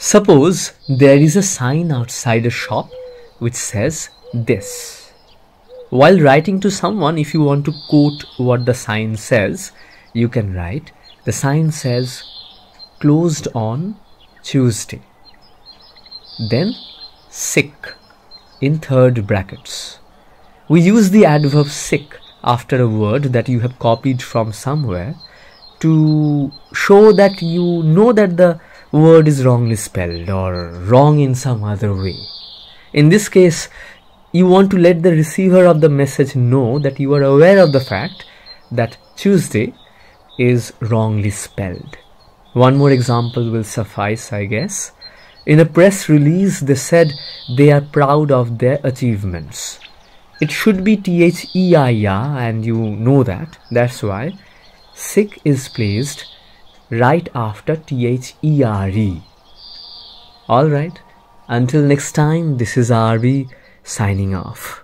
Suppose there is a sign outside a shop which says this. While writing to someone, if you want to quote what the sign says, you can write, the sign says closed on Tuesday. Then sick in third brackets. We use the adverb sick after a word that you have copied from somewhere to show that you know that the word is wrongly spelled or wrong in some other way. In this case, you want to let the receiver of the message know that you are aware of the fact that Tuesday is wrongly spelled. One more example will suffice, I guess. In a press release, they said they are proud of their achievements. It should be THEIR, and you know that. That's why sick is placed right after THERE. Alright, until next time, this is RB signing off.